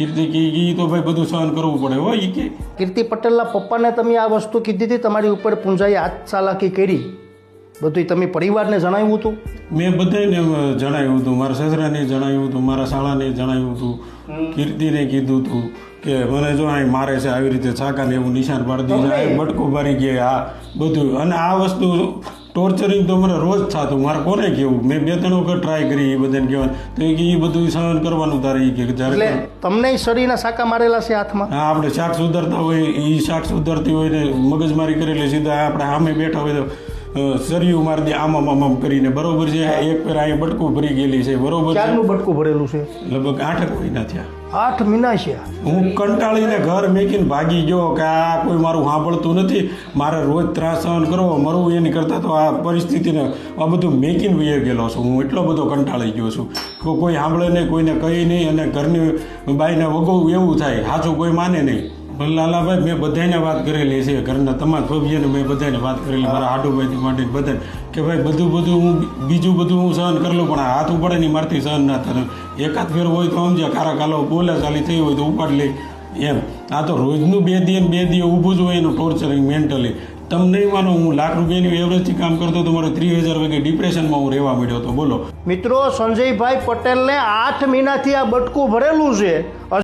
કીર્તિ કી તો ભાઈ બધું સહન કરવું પડે હો ઈ કે. કીર્તિ પટેલના પપ્પાને તમે આ વસ્તુ કીધી હતી, તમારી ઉપર પૂંજાએ હાથ ચાલાકી કરી, બધું તમે પરિવારને જણાવ્યું હતું? મેં બધાને જણાવ્યું હતું, મારા સસરાને જણાવ્યું હતું, મારા શાળાને જણાવ્યું હતું, કીર્તિને કીધું હતું કે મને જો અહીં મારે છે આવી રીતે છાકાને એવું નિશાન પાડી દીધું, બટકો ભરી ગયા આ બધું. અને આ વસ્તુ ટોર્ચરિંગ તો મને રોજ થતું, મારે કોને કહેવું? મેં 2-3 વખત ટ્રાય કરી એ બધાને કહેવાનું, તો એ બધું સહન કરવાનું તારે એ કે જ્યારે તમને શરીરના સાકા મારેલા છે હાથમાં? હા, આપણે શાક સુધારતા હોય એ શાક સુધારતી હોય ને મગજમારી કરેલી સીધા આપણે સામે બેઠા હોય તો સરિયું મારી દે આમ કરીને, બરોબર છે. એક પેર અહીંયા બટકું ભરી ગયેલી છે, બરોબર છે. ક્યારનું બટકું ભરેલું છે? લગભગ 8 મહિના થયા. 8 મહિના છે. હું કંટાળીને ઘર મેકીને ભાગી ગયો કે આ કોઈ મારું સાંભળતું નથી, મારે રોજ ત્રાસ સહન કરવો, મરવું એની કરતાં તો આ પરિસ્થિતિને આ બધું મેકીને વહી ગયેલો છું. હું એટલો બધો કંટાળી ગયો છું કે કોઈ સાંભળે નહીં, કોઈને કહી નહીં, અને ઘરની બાઈને વગોવું એવું થાય, સાચું કોઈ માને નહીં. લાલાભાઈ મેં બધાને વાત કરેલી છે, ઘરના તમામ ભવ્યને મેં બધાને વાત કરેલી, મારા આડુભાઈથી માંડીને બધાને, કે ભાઈ બધું હું બીજું બધું હું સહન કરી લઉં, પણ આ હાથ ઉપાડે નહીં મારથી સહન ના થાય. એકાદ ફેર હોય તો સમજ્યા, ખારા કાલો બોલે ચાલી થઈ હોય તો ઉપાડ લે એમ. આ તો રોજનું 2 દિવસ ઊભું જ હોય એનું ટોર્ચરિંગ મેન્ટલી. તમે નહીં માનો, હું લાખ રૂપિયાની એવરેજથી કામ કરતો તો મારે 30,000 વાગે ડિપ્રેશનમાં હું રહેવા માંડ્યો હતો. બોલો મિત્રો, સંજયભાઈ પટેલને 8 મહિનાથી આ બટકું ભરેલું છે.